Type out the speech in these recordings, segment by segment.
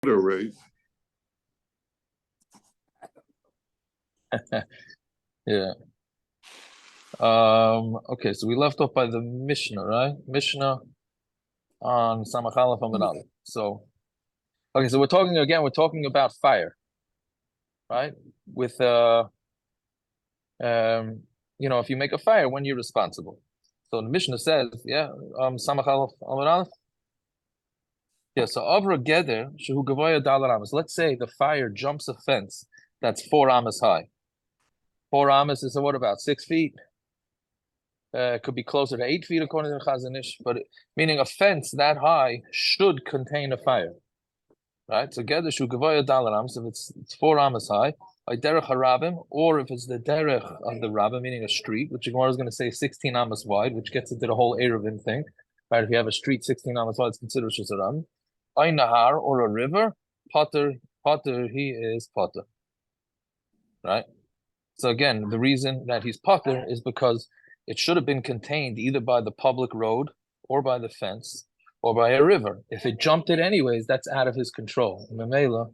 Right. Yeah. Okay, so we left off by the Mishnah, right? Mishnah on Samachalaf Amud Aleph. So, okay, so we're talking about fire, right? With if you make a fire, when you're responsible. So the Mishnah says, Samachalaf Amud Aleph. Yeah, so Avra Geder, Shehu Gavoya Dalar Amas. Let's say the fire jumps a fence that's 4 amas high. 4 amas is what about 6 feet? Could be closer to 8 feet according to the Chazanish, but meaning a fence that high should contain a fire, right? So Geder Shehu Gavoya Dalar Amas, if it's 4 amas high, by Derech Harabim, or if it's the Derech of the Rabbim, meaning a street, which Gemara is going to say 16 amas wide, which gets into the whole Eruvin thing, right? If you have a street 16 amas wide, it's considered Shusharam. Ein Nahar, or a river, Potter, he is Potter, right? So again, the reason that he's Potter is because it should have been contained either by the public road or by the fence or by a river. If it jumped it anyways, that's out of his control. Memela,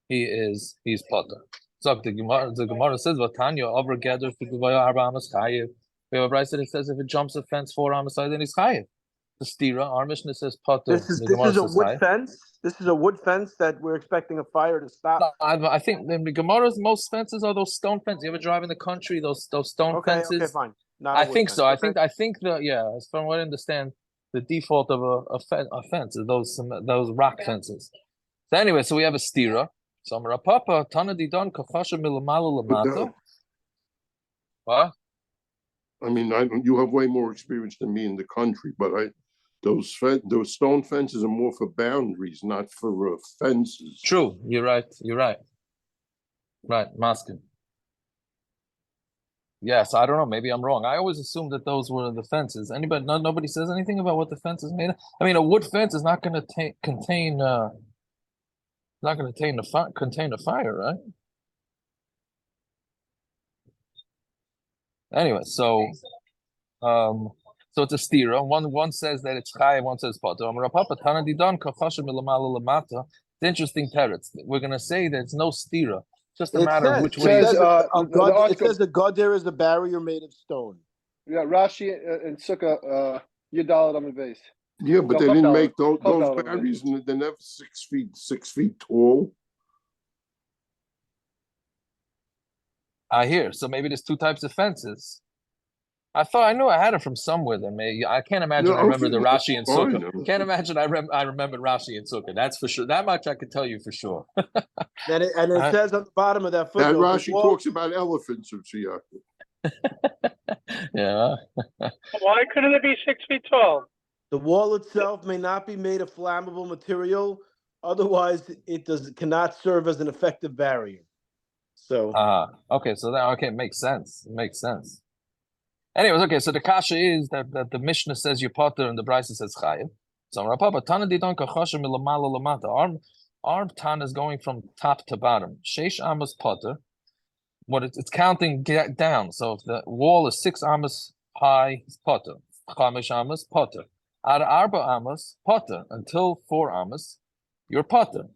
he's Potter. So the Gemara says, "Vatanya over gather to Guvaya Arba Amas Chayiv." We have a brayse that says if it jumps a fence 4 amas high, then he's Chayiv. The stira, our Mishnah says Potter. This is a wood fence. This is a wood fence that we're expecting a fire to stop. No, I think the Gemara's most fences are those stone fences. You ever drive in the country? Those stone fences. Okay, fine. I think so. Okay. I think as from what I understand, the default of a fence is those rock fences. So anyway, so we have a stira. So Papa Tana Didon Kafasha Milamala Lamata. What? I mean, you have way more experience than me in the country, but those stone fences are more for boundaries, not for fences. True, you're right. Right, masking. Yes, I don't know. Maybe I'm wrong. I always assumed that those were the fences. Nobody says anything about what the fence is made of. I mean, a wood fence is not going to contain a fire, right? Anyway, so it's a stira. One says that it's chayav, one says potter. It's interesting teretz. We're going to say that it's no stira. Just a matter of which way. It says the goder is a barrier made of stone. Yeah, Rashi and Sukkah, Yudal on the base. Yeah, but they didn't make those barriers, and they're never 6 feet tall. I hear. So maybe there's 2 types of fences. I knew I had it from somewhere. I can't imagine I remember the Rashi and Sukkah. Can't imagine I remember Rashi and Sukkah. That's for sure. That much I could tell you for sure. and it says on the bottom of that footnote. And Rashi talks about elephants of Shiyah. Yeah. Why couldn't it be 6 feet tall? The wall itself may not be made of flammable material. Otherwise, it cannot serve as an effective barrier. So. Okay. So makes sense. It makes sense. Anyways, okay, so the kasha is that the Mishnah says you're potter and the Brisa says chayiv. So our tan is going from top to bottom. Sheish amas potter. It's counting down. So if the wall is 6 amas high, it's potter. Chamish amas potter. Ad arba amas potter. Until 4 amas, you're potter.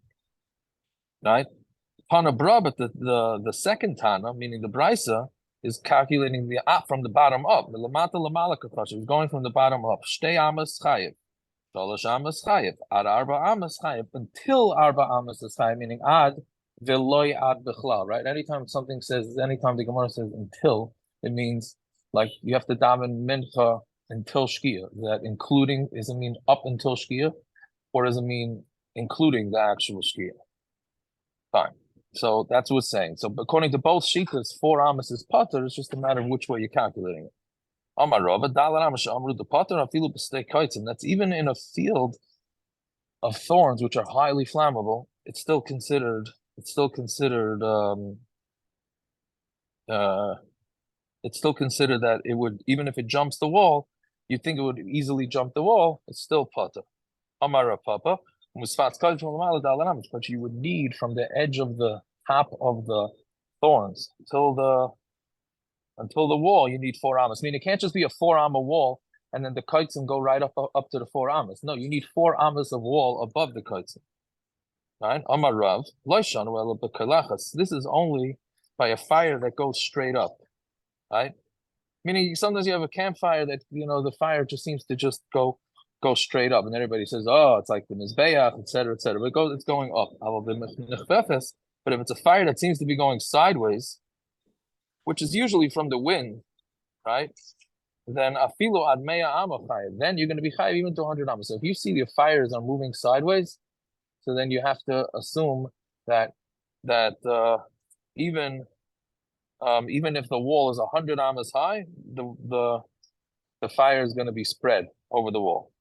Right? Panabra, but the second tana, meaning the Brisa, is calculating the from the bottom up. The lamata lamalaka is going from the bottom up. Shtei amas chayiv, shalosh amas chayiv, ad arba amas chayiv, until arba amas is chayiv, meaning ad veloy ad bechlal. Right? Anytime the Gemara says until, it means like you have to daven mincha until shkia. That including, does it mean up until shkia, or does it mean including the actual shkia? Fine. So that's what it's saying. So according to both shitas, 4 amas is potter. It's just a matter of which way you're calculating it. And that's even in a field of thorns, which are highly flammable. It's still considered that it would, even if it jumps the wall, you think it would easily jump the wall. It's still potter. Amara Papa. But you would need from the edge of the top of the thorns until the wall, you need 4 amas. I mean, it can't just be a 4 amma wall and then the kaitzim go right up to the 4 amas. No, you need 4 amas of wall above the kaitzim. Right? Amar Rav, Loishan well b'kalachas. This is only by a fire that goes straight up, right? Meaning sometimes you have a campfire that the fire just seems to just go straight up, and everybody says, "Oh, it's like the mizbeach, etc., etc." But it's going up. But if it's a fire that seems to be going sideways, which is usually from the wind, right? Then afilu ad mea ama chayiv. Then you're going to be chayiv even to 100 amos. So if you see the fires are moving sideways, so then you have to assume that even if the wall is 100 amos high, the fire is going to be spread over the wall.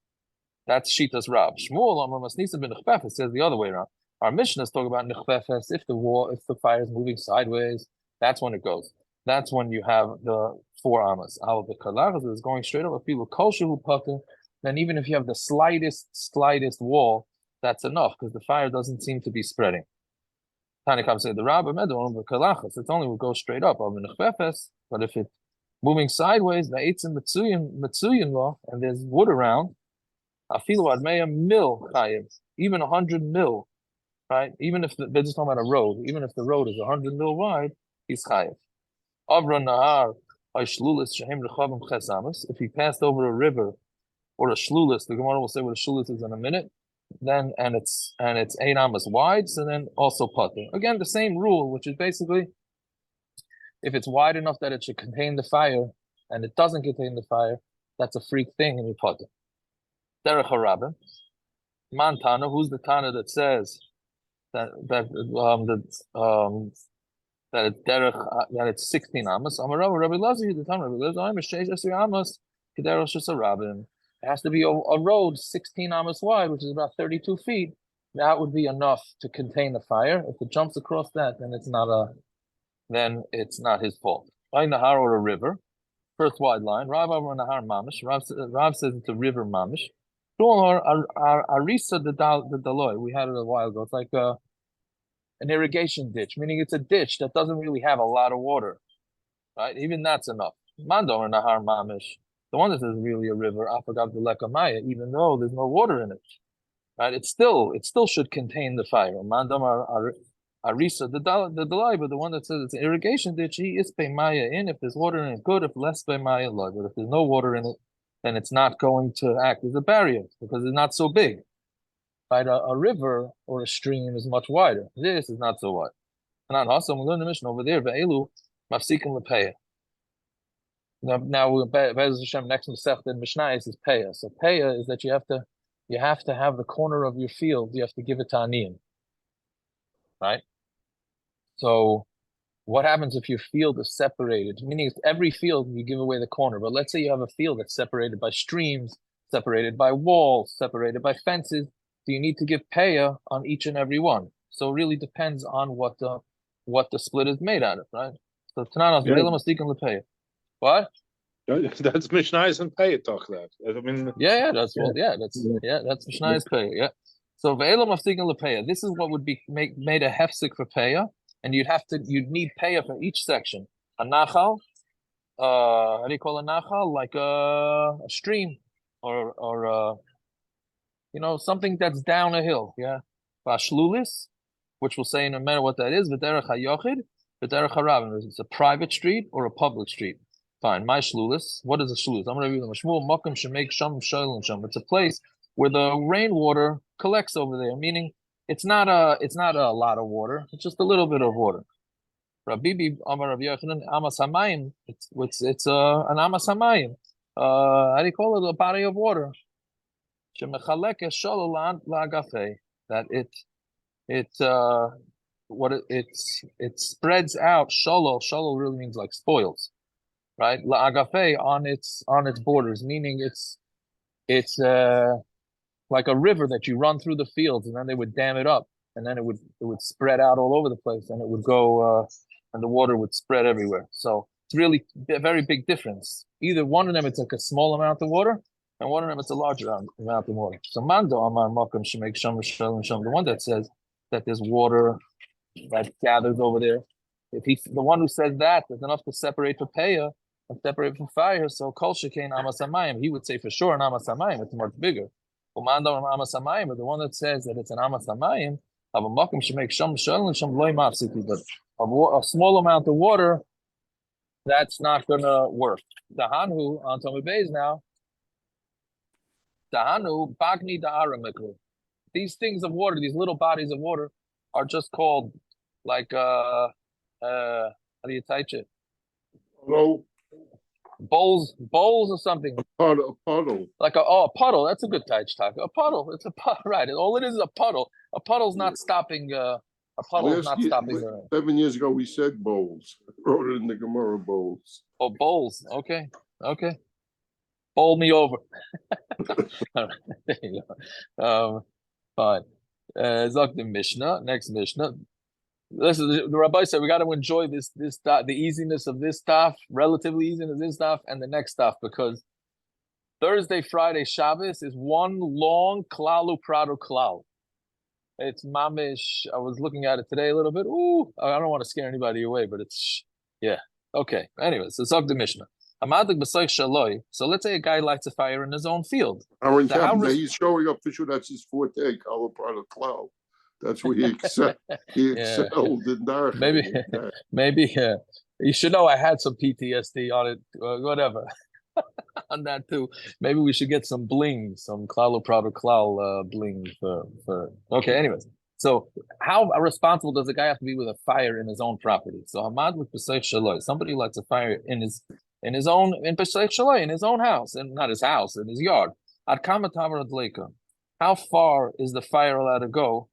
That's Shitas Rab. Shmuel Amar Masnisa ben Nechbefes says the other way around. Our Mishnahs talk about Nechbefes. If the fire is moving sideways, that's when it goes. That's when you have the 4 amas. Al the kalachas is going straight up. If you look kosher pucker, then even if you have the slightest wall, that's enough because the fire doesn't seem to be spreading. Tanakam said the Rabba Medon the kalachas. It's only will go straight up of Nechbefes, but if it's moving sideways, the eitz in Metzuyin law, and there's wood around. Afilu ad mea mil chayiv, even 100 mil, right? Even if they're just talking about a road, even if the road is 100 mil wide, he's chayiv. Avra nahar shlulis shehem rechavim chesamas. If he passed over a river or a shlulis, the Gemara will say what a shlulis is in a minute. Then and it's 8 amas wide, so then also pater. Again, the same rule, which is basically if it's wide enough that it should contain the fire and it doesn't contain the fire, that's a freak thing and you pater. Derech Harabah, Mantana, who's the Tana that says that it's 16 amas? Amarav Rabbi Lazi, the Tana Rabbi Lazi, Sheish Esri amas, Kederos Shesarabim. It has to be a road 16 amas wide, which is about 32 feet. That would be enough to contain the fire. If it jumps across that, then it's not his fault. By Nahar or a river, first wide line. Rav over Nahar Mamish. Rav says it's a river Mamish. Arisa the Daloi, we had it a while ago. It's like an irrigation ditch, meaning it's a ditch that doesn't really have a lot of water, right? Even that's enough. Mando or Nahar Mamish, the one that is really a river, Afagav the Lekamaya, even though there's no water in it, right? It still should contain the fire. Mando Arisa the Daloi, but the one that says it's an irrigation ditch, he is Maya in. If there's water in it, good. If less Maya, low. But if there's no water in it, then it's not going to act as a barrier because it's not so big. Right? A river or a stream is much wider. This is not so wide. And on also, we learn the mission over there. Ve'elu mafsikim lepeya. Now, Bez Hashem next Masechta in Mishnah is peya. So peya is that you have to have the corner of your field. You have to give it to aniyim. Right. So what happens if your field is separated? Meaning every field you give away the corner, but let's say you have a field that's separated by streams, separated by walls, separated by fences. Do you need to give peya on each and every one? So it really depends on what the split is made out of, right? So Tananas lepeya. What? That's Mishnah's and pay talk that. I mean, that's Mishnah's peya. Yeah. So ve'elam mafsikin lepeya. This is what would be made a hefsek for peya. And you'd need peya for each section. A nachal, how do you call a nachal? Like a stream, or something that's down a hill. Yeah. Vashlulis, which we'll say in a minute what that is. V'derech hayochid, v'derech harabim. It's a private street or a public street. Fine. My shlulis. What is a shlulis? I'm going to read them. Shmuel makom shemek sham shoylin sham. It's a place where the rainwater collects over there, meaning. It's not a lot of water. It's just a little bit of water. Rabbi Amar Rabbi Yochanan Amas Hamayim. It's an Amas Hamayim. How do you call it? A body of water. Shemechalek eshalo la'agafe. That it spreads out. Shalo really means like spoils, right? La'agafe on its borders, meaning it's like a river that you run through the fields, and then they would dam it up, and then it would spread out all over the place, and it would go, and the water would spread everywhere. So it's really a very big difference. Either one of them, it's like a small amount of water, and one of them, it's a larger amount of water. So Mando Amar Makam Shemek Sham Sham Sham, the one that says that there's water that gathers over there. If he's the one who says that, there's enough to separate for peya and separate for fire. So Kol Shekain Amas Hamayim, he would say for sure an Amas Hamayim, it's much bigger. But the one that says that it's an Amas Hamayim, Of a makom should make sham shalom and sham loy mafsiki, but a small amount of water, that's not gonna work. The hanhu on Tommy Bays now. The hanu bagni da'ara mikru. These things of water, these little bodies of water, are just called like how do you type it? No, Bowls or something. a puddle. Like a puddle. That's a good touch, Taka. A puddle. It's a puddle, right? All it is a puddle. A puddle's not stopping. A puddle's not stopping. 7 years ago, we said bowls. I wrote it in the Gemara, bowls. Oh, bowls. Okay. Bowl me over. All right. There you go. Fine. Zok the Mishnah. Next Mishnah. Listen, the Rabbi said we got to enjoy this stuff, the easiness of this stuff, relatively easiness of this stuff, and the next stuff, because Thursday, Friday, Shabbos is one long klalu prado klal. It's mamish. I was looking at it today a little bit. Ooh, I don't want to scare anybody away, but it's okay. Anyways, so Zok the Mishnah. So let's say a guy lights a fire in his own field. He's showing up for sure. That's his forte, Colorado cloud. That's where he excelled in that. Maybe you should know I had some PTSD on it, whatever. On that too. Maybe we should get some bling, some Klalo Prado Klal bling for okay, anyways. So how responsible does a guy have to be with a fire in his own property? So Hamad with Pesach Shaloi, somebody lights a fire in Pesach Shaloi, in his own house, and not his house, in his yard. Ad Kamma Tavar Adleika. How far is the fire allowed to go?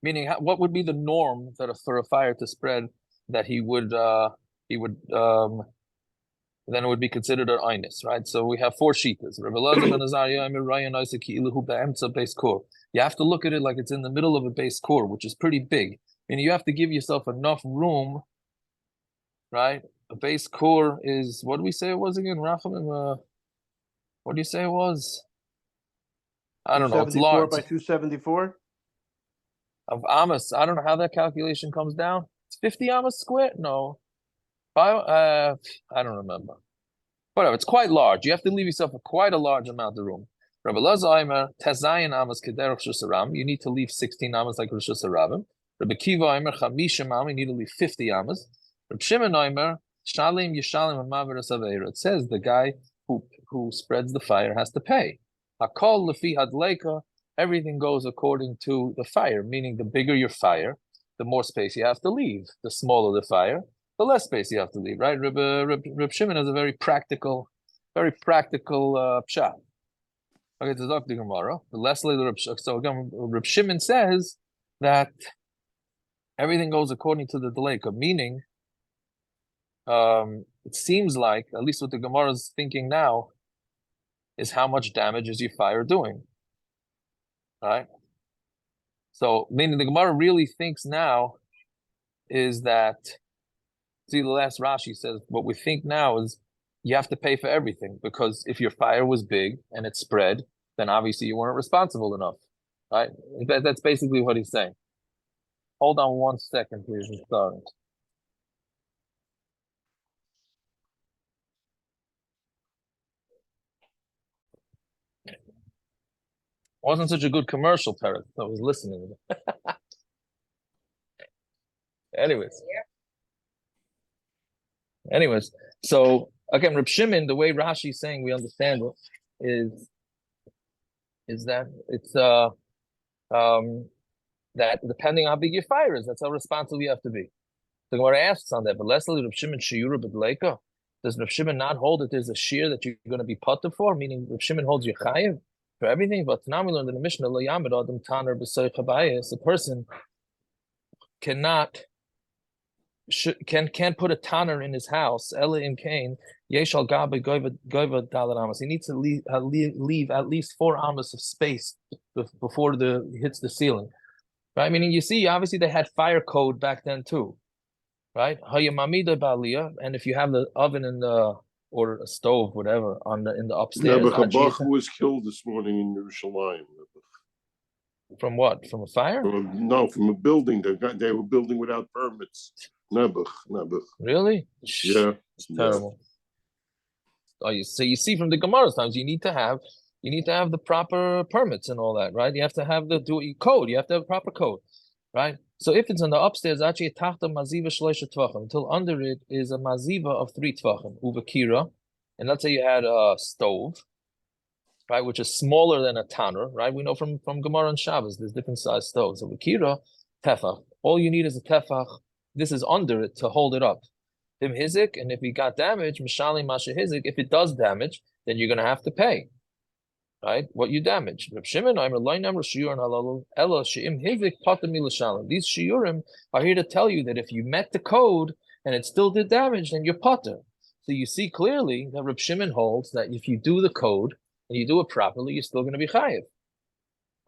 Meaning, what would be the norm for a fire to spread that he would then it would be considered an einus, right? So we have 4 shitas. You have to look at it like it's in the middle of a base core, which is pretty big. Meaning you have to give yourself enough room, right? A base core is, what do we say it was again, Rachamim? What do you say it was? I don't know. It's large. By 274? Of Amos, I don't know how that calculation comes down. It's 50 Amos square? No. I don't remember. Whatever, it's quite large. You have to leave yourself quite a large amount of room. Rabbi Lazar, Tezayin Amos Kederach Shusaram, you need to leave 16 Amos like Rosh Hashanah. Rabbi Kiva Omer, Chamishim Amos, you need to leave 50 Amos. Rabbi Shimon Omer, Shalim Yishalim Amaver Saveira. It says the guy who spreads the fire has to pay. Hakol Lefi Hadleika, everything goes according to the fire, meaning the bigger your fire, the more space you have to leave. The smaller the fire, the less space you have to leave, right? Reb Shimon has a very practical pshat. Okay, to talk to Gemara. So again, Reb Shimon says that everything goes according to the Deleka, meaning it seems like, at least what the Gemara is thinking now, is how much damage is your fire doing, right? So, meaning the Gemara really thinks now is that, see, the last Rashi says, what we think now is you have to pay for everything, because if your fire was big and it spread, then obviously you weren't responsible enough, right? That's basically what he's saying. Hold on 1 second, please. I'm sorry. Wasn't such a good commercial, Parrot. I was listening. Anyways, so again, Reb Shimon, the way Rashi is saying we understand it is that it's that depending on how big your fire is, that's how responsible you have to be. The Gemara asks on that, but Leslie Reb Shimon Shiura B'Dleika, does Reb Shimon not hold that there's a shear that you're going to be potter for? Meaning Reb Shimon holds your chayiv for everything. But now we learned in the Mishnah, Lo Yamid Adam Taner B'Soy Chabayis, a person can't put a tanner in his house. Ela in Cain, Yeshal Gabe Goiva Dalar Amos. He needs to leave at least 4 amos of space before he hits the ceiling. Right? Meaning, you see, obviously they had fire code back then too. Right? And if you have the oven or a stove, whatever, in the upstairs. Nebuchadnezzar was killed this morning in Yerushalayim. From what? From a fire? No, from a building. They were building without permits. Nebuch. Really? Yeah. It's terrible. Oh, so you see from the Gemara's times, you you need to have the proper permits and all that, right? You have to have the code. You have to have proper code, right? So if it's in the upstairs, actually tachta maziva shleisha tvachim, until under it is a maziva of 3 tvachim, uvakira, and let's say you had a stove, right, which is smaller than a tanner, right? We know from Gemara and Shabbos, there's different size stoves. So vakira, tefach. All you need is a tefach. This is under it to hold it up. Him hizik, and if he got damage, mishali masha hizik. If it does damage, then you're gonna have to pay, right? What you damaged. Reb Shimon, I'm relying on shiurim halalu ella sheim hizik patam milashalim. These shiurim are here to tell you that if you met the code and it still did damage, then you're pater. So you see clearly that Reb Shimon holds that if you do the code and you do it properly, you're still going to be chayiv.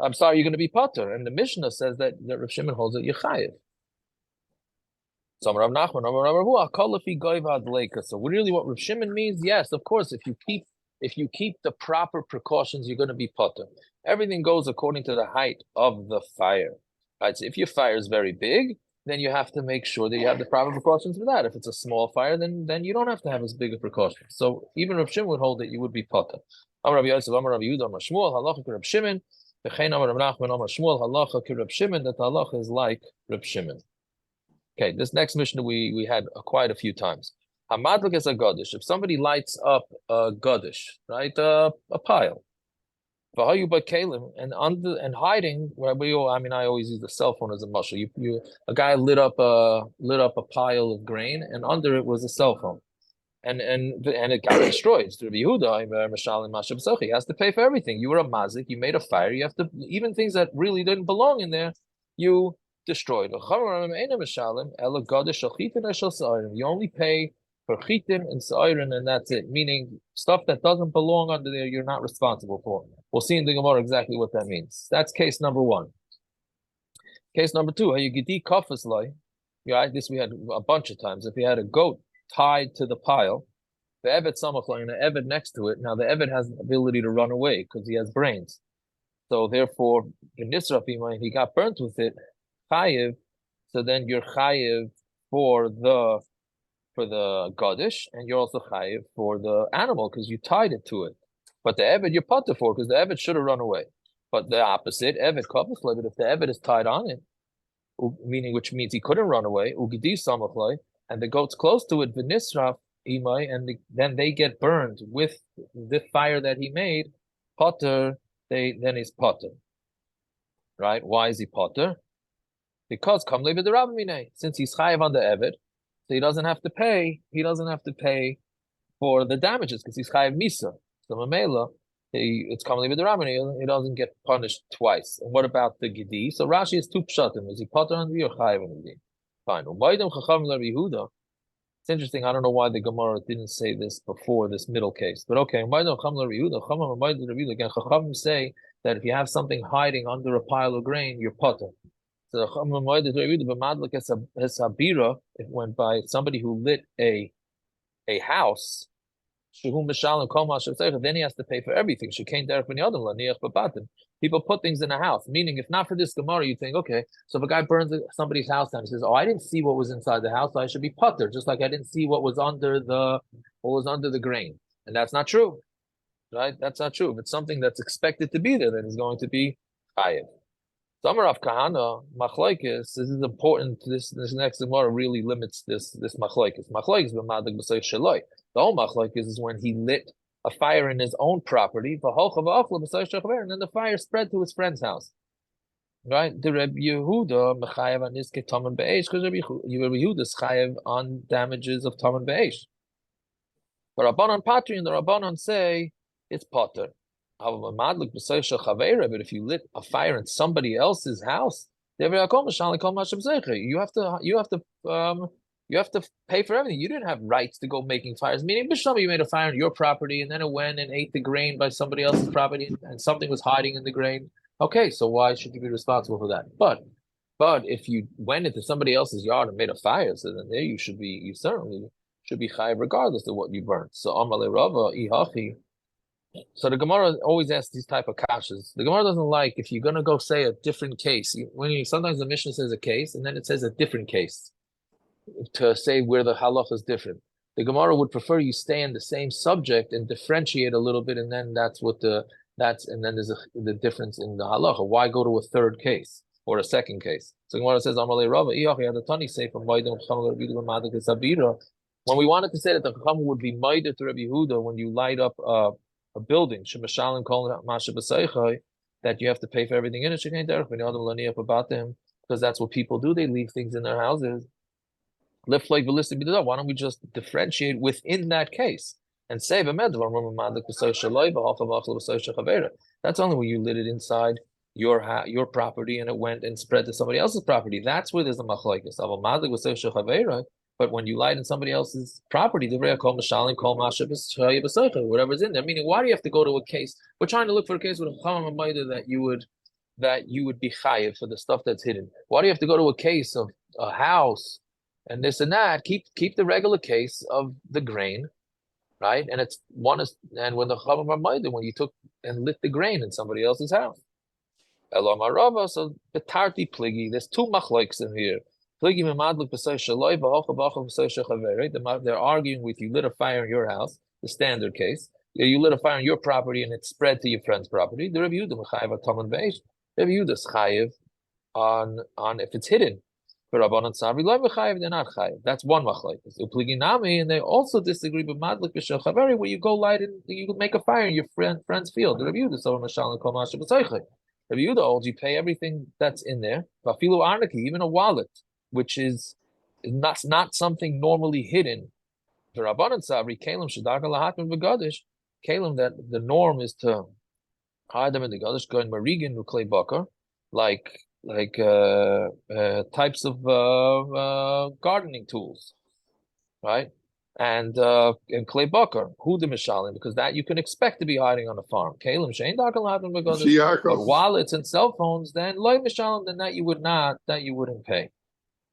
I'm sorry, you're going to be pater. And the Mishnah says that Reb Shimon holds that you're chayiv. So Rav Nachman, so really what Rav Shimon means, yes, of course, if you keep the proper precautions, you're going to be pater. Everything goes according to the height of the fire. Right? So if your fire is very big, then you have to make sure that you have the proper precautions for that. If it's a small fire, then you don't have to have as big a precaution. So even Rav Shimon would hold that you would be pater. Amar Rav Yosef, Amar Rav Yehuda, Amar Shmuel, halacha Rav Shimon, v'chein Amar Rav Nachman, Amar Shmuel, halacha Rav Shimon, that the halacha is like Rav Shimon. Okay, this next Mishnah we had quite a few times. Hamadlik is a godish. If somebody lights up a godish, right, a pile, and hiding where I always use the cell phone as a muscle. A guy lit up a pile of grain, and under it was a cell phone, and it got destroyed. To Rabbi Yehuda, he has to pay for everything. You were a mazik, you made a fire, you have to, even things that really didn't belong in there, you destroyed. You only pay for chitin and sa'irin, and that's it. Meaning stuff that doesn't belong under there, you're not responsible for. We'll see in the Gemara exactly what that means. That's case number 1. Case number 2, this we had a bunch of times. If you had a goat tied to the pile, the evet samachlai and the evet next to it. Now the evet has the ability to run away because he has brains. So therefore, in Nisrafima, he got burnt with it, chayiv. So then you're chayiv for the gadish, and you're also chayiv for the animal because you tied it to it. But the evet you're pater for because the evet should have run away. But the opposite, evet kapashlai, but if the evet is tied on it, which means he couldn't run away, ugidi samachlai, and the goat's close to it, v'nisraf imai, and then they get burned with the fire that he made, pater, then he's pater. Right? Why is he pater? Because kamle b'derabimine, since he's chayiv on the evet, so he doesn't have to pay for the damages because he's chayiv misa. So mamela, it's kamle b'derabimine, he doesn't get punished twice. And what about the gidi? So Rashi has 2 pshatim. Is he pater on the or chayiv on the? Fine. It's interesting. I don't know why the Gemara didn't say this before this middle case, but okay. Chachamim say that if you have something hiding under a pile of grain, you're pater. So it went by somebody who lit a house. Then he has to pay for everything. People put things in a house. Meaning, if not for this Gemara, you think, okay, so if a guy burns somebody's house down, he says, "Oh, I didn't see what was inside the house, so I should be pater," just like I didn't see what was under the grain. And that's not true, right? That's not true. If it's something that's expected to be there, then it's going to be chayiv. Samar of Kahana, machlokes, this is important. This next Gemara really limits this machlokes. Machlokes b'madag b'soich shaloi. The whole machlokes is when he lit a fire in his own property, and then the fire spread to his friend's house. Right? The Reb Yehuda mechayev on niske taman be'esh, because Reb Yehuda is chayev on damages of taman be'esh. But Rabbanan Patri and the Rabbanan say it's pater. But if you lit a fire in somebody else's house, you have to pay for everything. You didn't have rights to go making fires. Meaning, Bishlam, you made a fire on your property, and then it went and ate the grain by somebody else's property, and something was hiding in the grain. Okay, so why should you be responsible for that? But if you went into somebody else's yard and made a fire, so then there you certainly should be chayiv regardless of what you burnt. So Amale Rava Ihachi. So the Gemara always asks these type of kashas. The Gemara doesn't like if you're gonna go say a different case. Sometimes the Mishnah says a case and then it says a different case to say where the halacha is different. The Gemara would prefer you stay in the same subject and differentiate a little bit, and then that's what the And then there's the difference in the halacha. Why go to a third case or a second case? So when it says Amalei Rava, when we wanted to say that the Chacham would be maider to Rabbi Yehuda when you light up a building, that you have to pay for everything in it, because that's what people do. They leave things in their houses. Why don't we just differentiate within that case and say that's only when you lit it inside your property and it went and spread to somebody else's property. That's where there's a machlokes. But when you light in somebody else's property, whatever's in there. Meaning, why do you have to go to a case? We're trying to look for a case with a chacham that you would be chayiv for the stuff that's hidden. Why do you have to go to a case of a house and this and that? Keep the regular case of the grain, right? And when the chacham when you took and lit the grain in somebody else's house. So the tarti pligi. There's two machlokes in here. They're arguing with you lit a fire in your house, the standard case. You lit a fire in your property and it spread to your friend's property. The Rabbi Yehuda is chayiv on if it's hidden. For Rabbanan Sabri, they're not chayiv. That's one machlokes. And they also disagree with madlik b'shel chaveri, where you go light and you make a fire in your friend's field. The Rabbi Yehuda so mashal kol masha b'tzaychay. Rabbi Yehuda holds you pay everything that's in there. Vafilu arnaki, even a wallet, which is not something normally hidden. The Rabbanan Sabri, Kalim Shadaka Lahatman V'Gadish, Kalim that the norm is to hide them in the Gadish, going Marigan Nuklei Bakar, like types of gardening tools, right? And clay bakar, who the mishalim, because that you can expect to be hiding on a farm. Kalim shein darkal happen because wallets and cell phones, then loy mishalim, then that you wouldn't pay.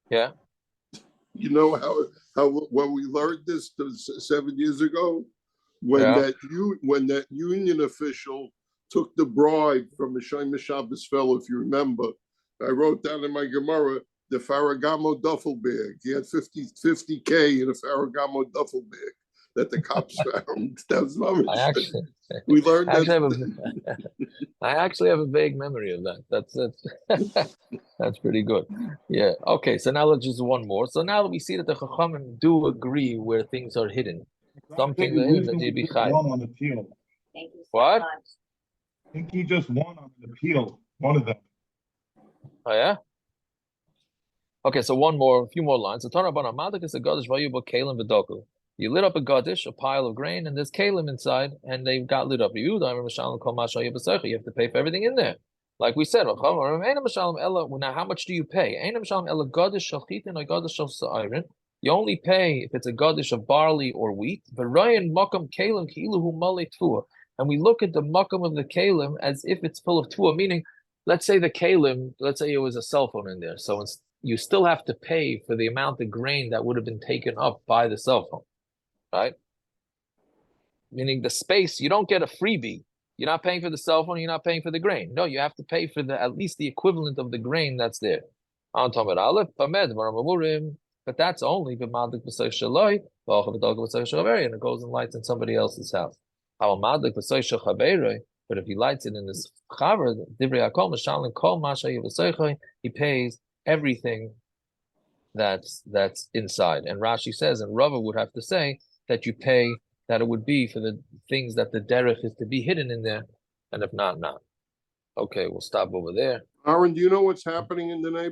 Yeah. You know how when we learned this 7 years ago, when that union official took the bribe from a Shema Shabbos fellow, if you remember, I wrote down in my Gemara the Ferragamo duffel bag. He had 50K in a Ferragamo duffel bag that the cops found. That was we learned I actually have a vague memory of that. That's pretty good. Yeah. Okay. So now let's just one more. So now that we see that the Chachamim do agree where things are hidden, some things are hidden that you'd be chayav. On appeal. Thank you so What? much. I think he just won on an appeal. One of them. Oh yeah. Okay, so a few more lines. So you lit up a gadish, a pile of grain, and there's kalim inside, and they got lit up. You have to pay for everything in there. Like we said, now how much do you pay? You only pay if it's a gadish of barley or wheat. And we look at the makam of the kalim as if it's full of tuah, meaning, let's say it was a cell phone in there. So you still have to pay for the amount of grain that would have been taken up by the cell phone, right? Meaning the space, you don't get a freebie. You're not paying for the cell phone, you're not paying for the grain. No, you have to pay for at least the equivalent of the grain that's there. But that's only and it goes and lights in somebody else's house. But if he lights it in his chaver, he pays everything that's inside. And Rashi says, and Rava would have to say that you pay, that it would be for the things that the derech is to be hidden in there, and if not. Okay, we'll stop over there. Aaron, do you know what's happening in the neighborhood?